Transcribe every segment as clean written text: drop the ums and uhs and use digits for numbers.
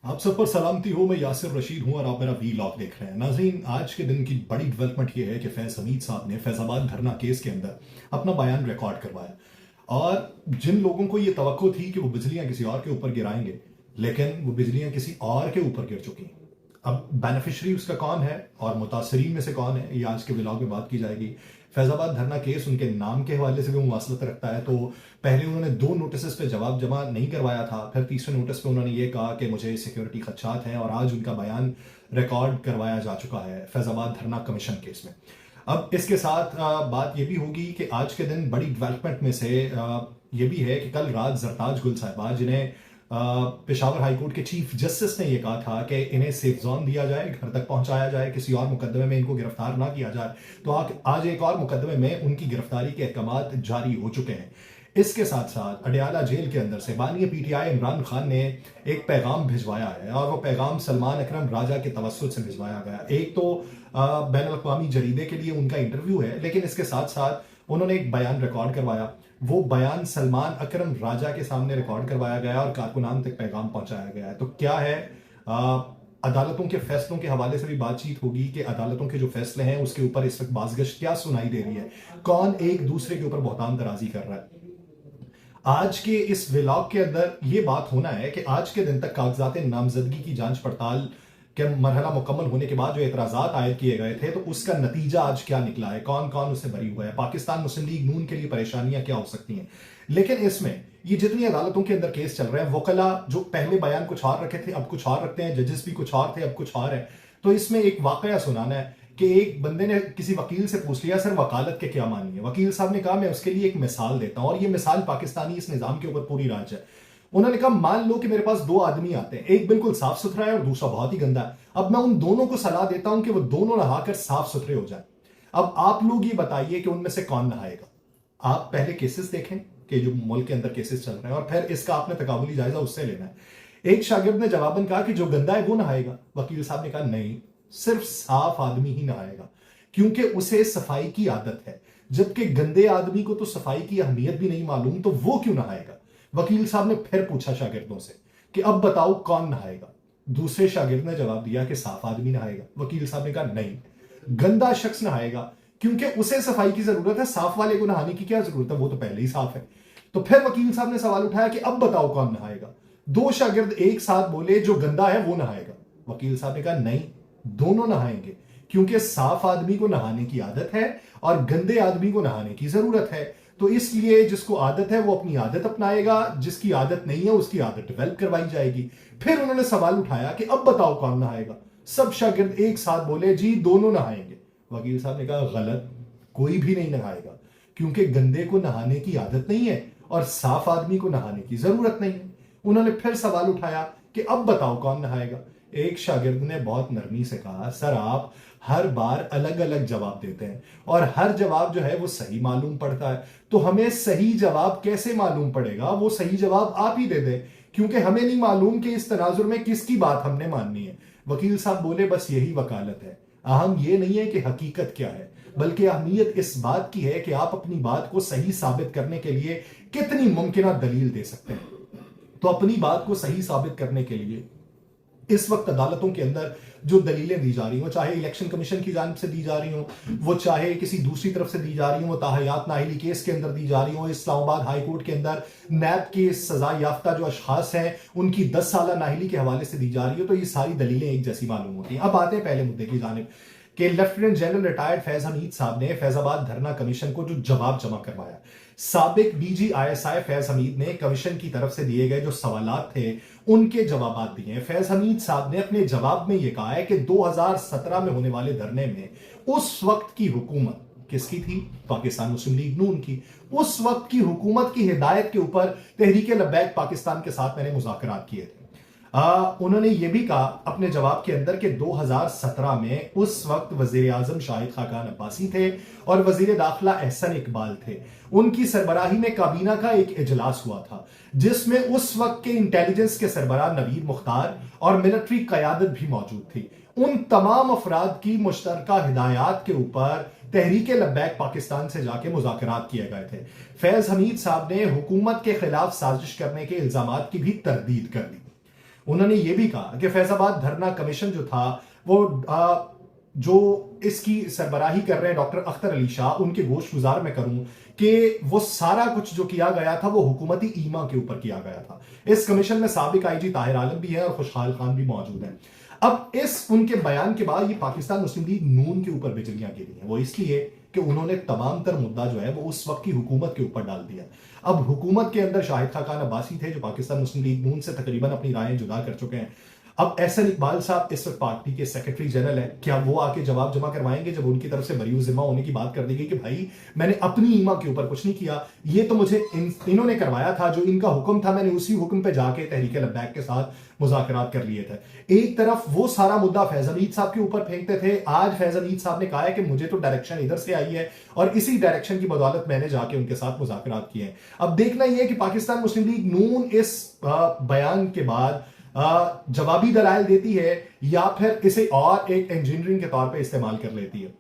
आप सब पर सलामती हो। मैं यासिर रशीद हूं और आप मेरा वीलॉग देख रहे हैं। नाज़रीन, आज के दिन की बड़ी डेवलपमेंट यह है कि फैज हमीद साहब ने फैजाबाद धरना केस के अंदर अपना बयान रिकॉर्ड करवाया। और जिन लोगों को यह तवक्को थी कि वो बिजलियां किसी और के ऊपर गिराएंगे, लेकिन वो बिजलियां किसी और के ऊपर गिर चुकी। अब बेनिफिशरी उसका कौन है और मुतासरीन में से कौन है, ये आज के व्लॉग में बात की जाएगी। फैजाबाद धरना केस उनके नाम के हवाले से भी मुवासलत रखता है। तो पहले उन्होंने 2 नोटिस पे जवाब जमा नहीं करवाया था, फिर तीसरे नोटिस पे उन्होंने ये कहा कि मुझे सिक्योरिटी खदशात हैं, और आज उनका बयान रिकॉर्ड करवाया जा चुका है फैजाबाद धरना कमीशन केस में। अब इसके साथ बात यह भी होगी कि आज के दिन बड़ी डेवलपमेंट में से ये भी है कि कल रात जरताज गुल साहिबा, जिन्हें पेशावर हाईकोर्ट के चीफ जस्टिस ने यह कहा था कि इन्हें सेफ जोन दिया जाए, घर तक पहुंचाया जाए, किसी और मुकदमे में इनको गिरफ्तार ना किया जाए, तो आज एक और मुकदमे में उनकी गिरफ्तारी के अहकामात जारी हो चुके हैं। इसके साथ साथ अडयाला जेल के अंदर से बानी पीटीआई इमरान खान ने एक पैगाम भिजवाया है, और वो पैगाम सलमान अकरम राजा के तवस्सुत से भिजवाया गया। एक तो बैन अवी जरीदे के लिए उनका इंटरव्यू है, लेकिन इसके साथ साथ उन्होंने एक बयान रिकॉर्ड करवाया। वो बयान सलमान अकरम राजा के सामने रिकॉर्ड करवाया गया और कारकुनान तक पैगाम पहुंचाया गया है। तो क्या है, अदालतों के फैसलों के हवाले से भी बातचीत होगी कि अदालतों के जो फैसले हैं उसके ऊपर इस वक्त बाज़गश्त क्या सुनाई दे रही है, कौन एक दूसरे के ऊपर बहतान तराजी कर रहा है। आज के इस व्लॉग के अंदर यह बात होना है कि आज के दिन तक कागजात नामजदगी की जांच पड़ताल के मरहला मुकम्मल होने के बाद जो एतराजात आयद किए गए थे, तो उसका नतीजा आज क्या निकला है, कौन कौन उससे बरी हुआ है, पाकिस्तान मुस्लिम लीग नून के लिए परेशानियां क्या हो सकती हैं। लेकिन इसमें ये जितनी अदालतों के अंदर केस चल रहे हैं, वकला जो पहले बयान कुछ और रखे थे अब कुछ और रखते हैं, जजेस भी कुछ और थे अब कुछ और है। तो इसमें एक वाकया सुनाना है कि एक बंदे ने किसी वकील से पूछ लिया, सर वकालत के क्या मानी है। वकील साहब ने कहा, मैं उसके लिए एक मिसाल देता हूं, और ये मिसाल पाकिस्तानी इस निजाम के ऊपर पूरी राज है। उन्होंने कहा, मान लो कि मेरे पास 2 आदमी आते हैं, एक बिल्कुल साफ सुथरा है और दूसरा बहुत ही गंदा है। अब मैं उन दोनों को सलाह देता हूं कि वो दोनों नहाकर साफ सुथरे हो जाए। अब आप लोग ये बताइए कि उनमें से कौन नहाएगा। आप पहले केसेस देखें कि जो मुल्क के अंदर केसेस चल रहे हैं, और फिर इसका आपने तकाबुली जायजा उससे लेना है। एक शागिर्द ने जवाबन कहा कि जो गंदा है वो नहाएगा। वकील साहब ने कहा, नहीं, सिर्फ साफ आदमी ही नहाएगा, क्योंकि उसे सफाई की आदत है, जबकि गंदे आदमी को तो सफाई की अहमियत भी नहीं मालूम, तो वो क्यों नहाएगा। वकील साहब ने फिर पूछा शागिर्दों से कि अब बताओ कौन नहाएगा। दूसरे शागिर्द ने जवाब दिया कि साफ आदमी नहाएगा। वकील साहब ने कहा, नहीं, गंदा शख्स नहाएगा, क्योंकि उसे सफाई की जरूरत है, साफ वाले को नहाने की क्या जरूरत है, वो तो पहले ही साफ है। तो फिर वकील साहब ने सवाल उठाया कि अब बताओ कौन नहाएगा। 2 शागिर्द एक साथ बोले, जो गंदा है वो नहाएगा। वकील साहब ने कहा, नहीं, दोनों नहाएंगे, क्योंकि साफ आदमी को नहाने की आदत है और गंदे आदमी को नहाने की जरूरत है। तो इसलिए जिसको आदत है वो अपनी आदत अपनाएगा, जिसकी आदत नहीं है उसकी आदत डेवलप करवाई जाएगी। फिर उन्होंने सवाल उठाया कि अब बताओ कौन नहाएगा। सब शागिर्द एक साथ बोले, जी दोनों नहाएंगे। वकील साहब ने कहा, गलत, कोई भी नहीं नहाएगा, क्योंकि गंदे को नहाने की आदत नहीं है और साफ आदमी को नहाने की जरूरत नहीं है। उन्होंने फिर सवाल उठाया कि अब बताओ कौन नहाएगा। एक शागिर्द ने बहुत नरमी से कहा, सर आप हर बार अलग अलग जवाब देते हैं और हर जवाब जो है वो सही मालूम पड़ता है, तो हमें सही जवाब कैसे मालूम पड़ेगा, वो सही जवाब आप ही दे दें, क्योंकि हमें नहीं मालूम कि इस तनाजुर में किसकी बात हमने माननी है। वकील साहब बोले, बस यही वकालत है, अहम ये नहीं है कि हकीकत क्या है, बल्कि अहमियत इस बात की है कि आप अपनी बात को सही साबित करने के लिए कितनी मुमकिन दलील दे सकते हैं। तो अपनी बात को सही साबित करने के लिए इस वक्त अदालतों के अंदर जो दलीलें दी जा रही हो, चाहे इलेक्शन कमीशन की जानिब से दी जा रही हो, वो चाहे किसी दूसरी तरफ से दी जा रही हो, वो ताहयात नाहिली केस के अंदर दी जा रही हो, इस्लामाबाद हाई कोर्ट के अंदर नैब के सजा याफ्ता जो अशखास हैं उनकी 10 साल नाहिली के हवाले से दी जा रही हो, तो ये सारी दलीलें एक जैसी मालूम होती हैं। अब आते हैं पहले मुद्दे की जानिब कि lieutenant general retired Faiz Hamid साहब ने फैजाबाद धरना कमीशन को जो जवाब जमा करवाया। साबिक डीजी आईएसआई फैज हमीद ने कमीशन की तरफ से दिए गए जो सवालात थे उनके जवाब दिए हैं। फैज हमीद साहब ने अपने जवाब में यह कहा है कि 2017 में होने वाले धरने में उस वक्त की हुकूमत किसकी थी, पाकिस्तान मुस्लिम लीग नून की। उस वक्त की हुकूमत की हिदायत के ऊपर तहरीक लब्बैक पाकिस्तान के साथ मैंने मुज़ाकरात किए थे। उन्होंने ये भी कहा अपने जवाब के अंदर कि 2017 में उस वक्त वजीर आजम शाहिद खाकान अब्बासी थे और वजीर दाखिला एहसन इकबाल थे। उनकी सरबराही में काबीना का एक इजलास हुआ था, जिसमें उस वक्त के इंटेलिजेंस के सरबराह नवीर मुख्तार और मिलिट्री कयादत भी मौजूद थी। उन तमाम अफराद की मुश्तरका हिदायत के ऊपर तहरीक लब्बैक पाकिस्तान से जाके मुज़ाकरात किए गए थे। फैज हमीद साहब ने हुकूमत के खिलाफ साजिश करने के इल्जामात की भी तरदीद कर दी। उन्होंने ये भी कहा कि फैजाबाद धरना कमीशन जो था वो जो इसकी सरबराही कर रहे हैं डॉक्टर अख्तर अली शाह, उनके गोश गुजार मैं करूं कि वो सारा कुछ जो किया गया था वो हुकूमती ईमा के ऊपर किया गया था। इस कमीशन में साबिक आईजी ताहिर आलम भी है और खुशहाल खान भी मौजूद हैं। अब इस उनके बयान के बाद ये पाकिस्तान मुस्लिम लीग नून के ऊपर बिजलियां गिरी हैं। वो इसलिए कि उन्होंने तमाम तर मुद्दा जो है वो उस वक्त की हुकूमत के ऊपर डाल दिया। अब हुकूमत के अंदर शाहिद खान अब्बासी थे जो पाकिस्तान मुस्लिम लीग नून से तकरीबन अपनी राहें जुदा कर चुके हैं। अब एहसन इकबाल साहब इस वक्त पार्टी के सेक्रेटरी जनरल है, क्या वो आके जवाब जमा करवाएंगे जब उनकी तरफ से बरी जिम्मा होने की बात कर दी गई कि भाई मैंने अपनी ईमा के ऊपर कुछ नहीं किया, ये तो मुझे इन्होंने करवाया था, जो इनका हुक्म था मैंने उसी हुक्म पे जाके तहरीक लब्बैक के साथ मुज़ाकरात कर लिए थे। एक तरफ वो सारा मुद्दा फैज हमीद साहब के ऊपर फेंकते थे, आज फैज हमीद साहब ने कहा है कि मुझे तो डायरेक्शन इधर से आई है और इसी डायरेक्शन की बदौलत मैंने जाके उनके साथ मुज़ाकरात किए हैं। अब देखना यह है कि पाकिस्तान मुस्लिम लीग नून इस बयान के बाद जवाबी दलाइल देती है या फिर इसे और एक इंजीनियरिंग के तौर पे इस्तेमाल कर लेती है।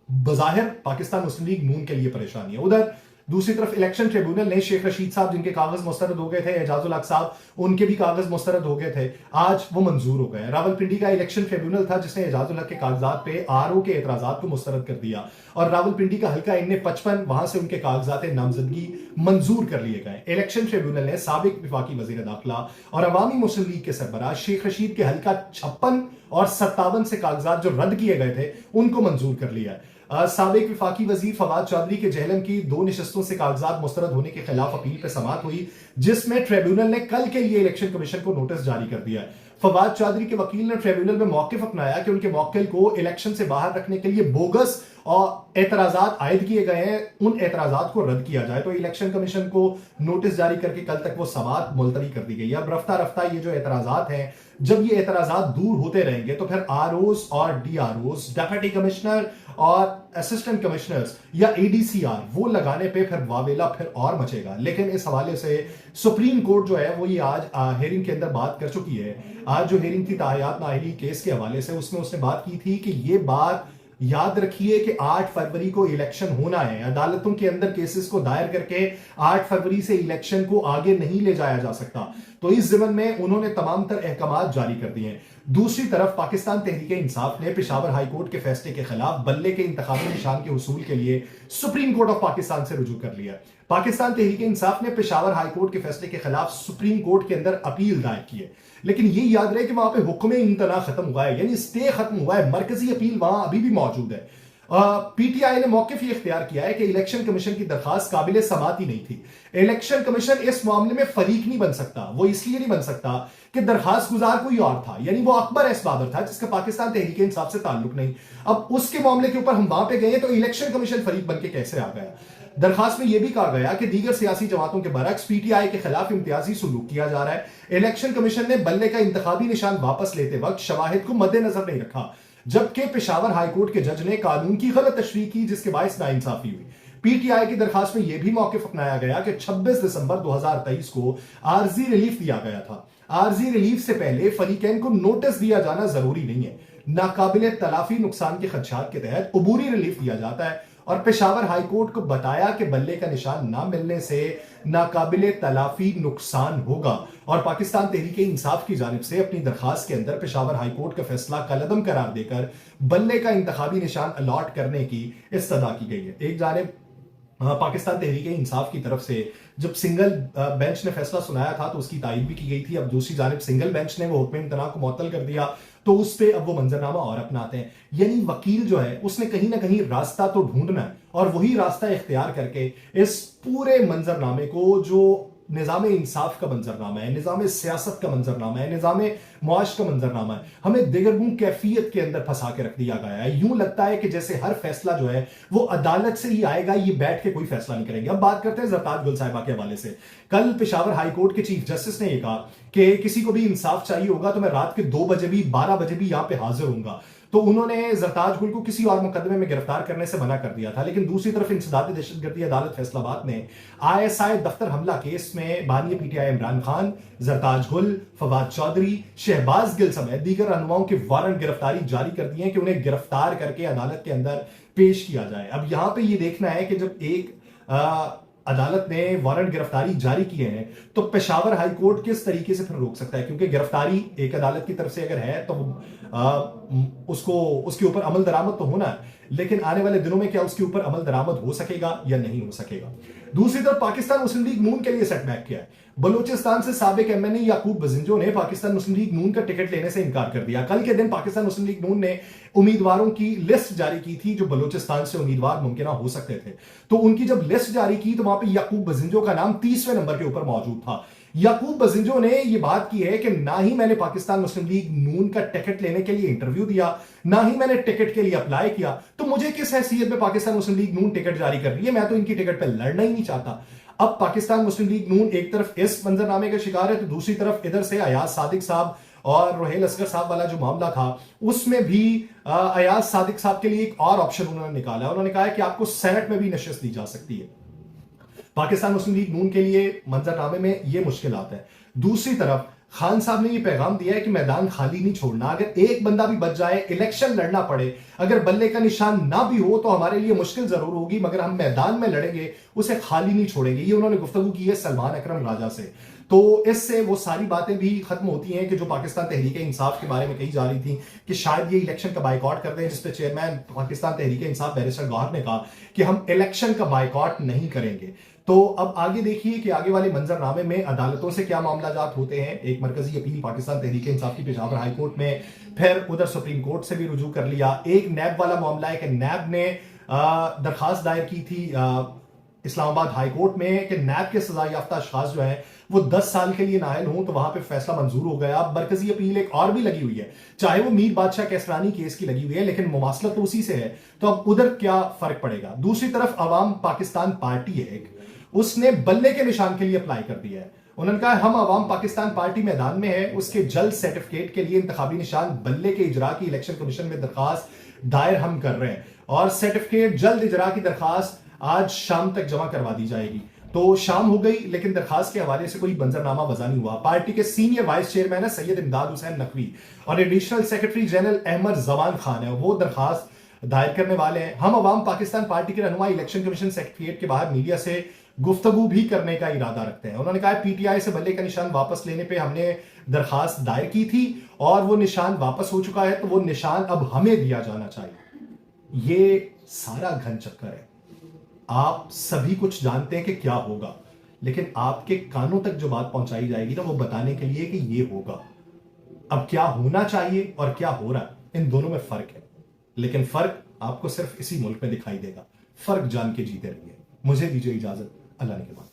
बज़ाहिर पाकिस्तान मुस्लिम लीग नून के लिए परेशानी है। उधर दूसरी तरफ इलेक्शन ट्रिब्यूनल ने शेख रशीद साहब जिनके कागज मुस्तरद हो गए थे, एजाजुल हक साहब उनके भी कागज मुस्तरद हो गए थे, आज वो मंजूर हो गए। रावलपिंडी का इलेक्शन ट्रिब्यूनल था जिसने एजाजुल हक के कागजात पे आरओ के एतराजात को मुस्तरद कर दिया और रावलपिंडी का हल्का इनने 55 वहां से उनके कागजात नामजदगी मंजूर कर लिए गए। इलेक्शन ट्रिब्यूनल ने साबिक विफाकी वजीर दाखिला और अवामी मुस्लिम लीग के सरबराह शेख रशीद के हल्का 56 और 57 से कागजात जो रद्द किए गए थे उनको मंजूर कर लिया है। साबिक विफाकी वजीर फवाद चौधरी के जहलम की 2 निशस्तों से कागजात मुस्तरद होने के खिलाफ अपील पर समाअत हुई, जिसमें ट्रिब्यूनल ने कल के लिए इलेक्शन कमीशन को नोटिस जारी कर दिया है। फवाद चौधरी के वकील ने ट्रिब्यूनल में मौकिफ अपनाया कि उनके मौकिल को इलेक्शन से बाहर रखने के लिए बोगस और एतराजात आयद किए गए हैं, उन एतराजात को रद्द किया जाए। तो इलेक्शन कमीशन को नोटिस जारी करके कल तक वो समाअत मुलतवी कर दी गई। अब रफ्ता रफ्ता ये जो एतराजात हैं, जब ये एतराजात दूर होते रहेंगे तो फिर आरओस और डीआरओस, डेप्यूटी कमिश्नर और असिस्टेंट कमिश्नर्स या एडीसीआर वो लगाने पे फिर वावेला फिर और मचेगा। लेकिन इस हवाले से सुप्रीम कोर्ट जो है वो ये आज हेयरिंग के अंदर बात कर चुकी है। आज जो हेयरिंग थी ताहियात नाअहली केस के हवाले से, उसमें उसने बात की थी कि ये बात याद रखिए कि 8 फरवरी को इलेक्शन होना है। अदालतों के अंदर केसेस को दायर करके 8 फरवरी से इलेक्शन को आगे नहीं ले जाया जा सकता। तो इस ज़िमन में उन्होंने तमाम तर अहकामात जारी कर दिए हैं। दूसरी तरफ पाकिस्तान तहरीक इंसाफ ने पेशावर हाई कोर्ट के फैसले के खिलाफ बल्ले के इंतखाबी निशान के हुसूल के लिए सुप्रीम कोर्ट ऑफ पाकिस्तान से रुजू कर लिया। पाकिस्तान तहरीक इंसाफ ने पेशावर हाई कोर्ट के फैसले के खिलाफ सुप्रीम कोर्ट के अंदर अपील दायर की है, लेकिन ये याद रहे कि वहां पे हुक्म इम्तना खत्म हुआ है, यानी स्टे खत्म हुआ है, मरकजी अपील वहां अभी भी मौजूद है। पीटीआई ने मौकिफ ये इख्तियार किया है कि इलेक्शन कमीशन की दरखास्त काबिल समाअत ही नहीं थी। इलेक्शन कमीशन इस मामले में फरीक नहीं बन सकता। वो इसलिए नहीं बन सकता कि दरखास्त गुजार कोई और था, यानी वो अकबर एस बाबर था जिसका पाकिस्तान तहरीक इंसाफ से ताल्लुक नहीं। अब उसके मामले के ऊपर हम वहां पे गए तो इलेक्शन कमीशन फरीक बन के कैसे आ गया। दरखास्त में यह भी कहा गया कि दीगर सियासी जमातों के बरक्स पीटीआई के खिलाफ इम्तियाजी सुलूक किया जा रहा है। इलेक्शन कमीशन ने बल्ले का इंतखाबी निशान वापस लेते वक्त शवाहिद को मद्देनजर नहीं रखा, जबकि पेशावर हाईकोर्ट के जज ने कानून की गलत तशरीह की जिसके बायस नाइंसाफी हुई। पीटीआई की दरखास्त में यह भी मौकिफ अपनाया गया कि 26 दिसंबर 2023 को आरजी रिलीफ दिया गया था। आरजी रिलीफ से पहले फरीकैन को नोटिस दिया जाना जरूरी नहीं है। नाकाबिले तलाफी नुकसान के खदशात के तहत अबूरी रिलीफ दिया जाता है और पेशावर हाईकोर्ट को बताया कि बल्ले का निशान ना मिलने से नाकाबिले तलाफी नुकसान होगा और पाकिस्तान तहरीक इंसाफ की जानिब से अपनी दरखास्त के अंदर पेशावर हाईकोर्ट का फैसला कलअदम करार देकर बल्ले का इंतखाबी निशान अलॉट करने की इस्तदा की गई है। एक जानिब पाकिस्तान तहरीक इंसाफ की तरफ से जब सिंगल बेंच ने फैसला सुनाया था तो उसकी तारीफ भी की गई थी। अब दूसरी जानिब सिंगल बेंच ने वो हुक्म इम्तना को मुअत्तल कर दिया तो उस पे अब वो मंजरनामा और अपनाते हैं। यानी वकील जो है उसने कहीं ना कहीं रास्ता तो ढूंढना है और वही रास्ता इख्तियार करके इस पूरे मंजरनामे को, जो निज़ाम इंसाफ का मंजरनामा है, निज़ाम सियासत का मंजरनामा है, निज़ाम मुआश का मंजरनामा है, हमें दिगरगुं कैफियत के अंदर फंसा के रख दिया गया है। यूं लगता है कि जैसे हर फैसला जो है वो अदालत से ही आएगा, ये बैठ के कोई फैसला नहीं करेंगे। अब बात करते हैं ज़रताज गुल साहिबा के हवाले से। कल पेशावर हाई कोर्ट के चीफ जस्टिस ने यह कहा कि किसी को भी इंसाफ चाहिए होगा तो मैं रात के 2 बजे भी 12 बजे भी यहां पर हाजिर हूंगा। तो उन्होंने ज़रताज गुल को किसी और मुकदमे में गिरफ्तार करने से मना कर दिया था। लेकिन दूसरी तरफ इंसदाद दहशतगर्दी अदालत फैसलाबाद ने आईएसआई दफ्तर हमला केस में बानी पीटीआई इमरान खान, ज़रताज गुल, फवाद चौधरी, शहबाज गिल समेत दीगर रहनुमाओं के वारंट गिरफ्तारी जारी कर दिए हैं कि उन्हें गिरफ्तार करके अदालत के अंदर पेश किया जाए। अब यहां पर यह देखना है कि जब एक अदालत ने वारंट गिरफ्तारी जारी किए हैं, तो पेशावर हाई कोर्ट किस तरीके से फिर रोक सकता है? क्योंकि गिरफ्तारी एक अदालत की तरफ से अगर है तो उसको उसके ऊपर अमल दरामद तो होना है, लेकिन आने वाले दिनों में क्या उसके ऊपर अमल दरामद हो सकेगा या नहीं हो सकेगा? दूसरी तरफ पाकिस्तान मुस्लिम लीग नून के लिए सेटबैक क्या है? बलूचिस्तान से साबिक एमएनए याकूब बजिंजो ने पाकिस्तान मुस्लिम लीग नून का टिकट लेने से इनकार कर दिया। कल के दिन पाकिस्तान मुस्लिम लीग नून ने उम्मीदवारों की लिस्ट जारी की थी जो बलूचिस्तान से उम्मीदवार मुमकिन हो सकते थे। तो उनकी जब लिस्ट जारी की तो वहां पे याकूब बजिंजो का नाम 30वें नंबर के ऊपर मौजूद था। याकूब बजिंजो ने यह बात की है कि ना ही मैंने पाकिस्तान मुस्लिम लीग नून का टिकट लेने के लिए इंटरव्यू दिया, ना ही मैंने टिकट के लिए अप्लाई किया, तो मुझे किस हैसियत में पाकिस्तान मुस्लिम लीग नून टिकट जारी कर रही है? मैं तो इनकी टिकट पर लड़ना ही नहीं चाहता। अब पाकिस्तान मुस्लिम लीग नून एक तरफ इस मंजरनामे का शिकार है, तो दूसरी तरफ इधर से अयाज सादिक साहब और रोहेल असगर साहब वाला जो मामला था उसमें भी अयाज सादिक साहब के लिए एक और ऑप्शन उन्होंने निकाला। उन्होंने कहा है कि आपको सेनेट में भी नशिस्त दी जा सकती है। पाकिस्तान मुस्लिम लीग नून के लिए मंजरनामे में यह मुश्किलात है। दूसरी तरफ खान साहब ने यह पैगाम दिया है कि मैदान खाली नहीं छोड़ना, अगर एक बंदा भी बच जाए, इलेक्शन लड़ना पड़े, अगर बल्ले का निशान ना भी हो तो हमारे लिए मुश्किल जरूर होगी, मगर हम मैदान में लड़ेंगे, उसे खाली नहीं छोड़ेंगे। ये उन्होंने गुफ्तगू की है सलमान अकरम राजा से। तो इससे वो सारी बातें भी खत्म होती हैं कि जो पाकिस्तान तहरीक इंसाफ के बारे में कही जा रही थी कि शायद ये इलेक्शन का बाइकआउट कर दें, जिसपे चेयरमैन पाकिस्तान तहरीक इंसाफ बैरिस्टर गौहर ने कहा कि हम इलेक्शन का बाइकआउट नहीं करेंगे। तो अब आगे देखिए कि आगे वाले मंजरनामे में अदालतों से क्या मामलाजात होते हैं। एक मरकजी अपील पाकिस्तान तहरीक इंसाफ की पेशावर हाई कोर्ट में, फिर उधर सुप्रीम कोर्ट से भी रुजू कर लिया। एक नैब वाला मामला है कि नैब ने दरखास्त दायर की थी इस्लामाबाद हाई कोर्ट में कि नैब के सजा याफ्ता अशखास जो है वो 10 साल के लिए नायल हों, तो वहां पे फैसला मंजूर हो गया। अब मरकजी अपील एक और भी लगी हुई है, चाहे वो मीर बादशाह कैसरानी केस की लगी हुई है, लेकिन मुमासलत तो उसी से है। तो अब उधर क्या फर्क पड़ेगा? दूसरी तरफ अवाम पाकिस्तान पार्टी है एक, उसने बल्ले के निशान के लिए अप्लाई कर दिया है। उन्होंने कहा हम अवाम पाकिस्तान पार्टी मैदान में है, उसके जल्द सर्टिफिकेट के लिए इंतखाबी निशान बल्ले के इजरा की इलेक्शन कमीशन में दरखास्त दायर हम कर रहे हैं, और सर्टिफिकेट जल्द इजरा की दरखास्त आज शाम तक जमा करवा दी जाएगी। तो शाम हो गई, लेकिन दरखास्त के हवाले से कोई मंजरनामा वजह नहीं हुआ। पार्टी के सीनियर वाइस चेयरमैन है सैयद इमदाद हुसैन नकवी, और additional secretary general Ahmad Zaman Khan है, वो दरखास्त दायर करने वाले हैं। हम अवाम पाकिस्तान पार्टी के रहनुमा इलेक्शन कमीशन सेक्रेटरिएट के बाहर मीडिया से गुफ्तगू भी करने का इरादा रखते हैं। उन्होंने कहा पीटीआई से बल्ले का निशान वापस लेने पे हमने दरखास्त दायर की थी और वो निशान वापस हो चुका है, तो वो निशान अब हमें दिया जाना चाहिए। ये सारा घन चक्कर है। आप सभी कुछ जानते हैं कि क्या होगा, लेकिन आपके कानों तक जो बात पहुंचाई जाएगी ना, वो बताने के लिए कि ये होगा। अब क्या होना चाहिए और क्या हो रहा है, इन दोनों में फर्क है, लेकिन फर्क आपको सिर्फ इसी मुल्क में दिखाई देगा। फर्क जान के जीते रहिए। मुझे दीजिए इजाजत, अल्लाह ने के बाद।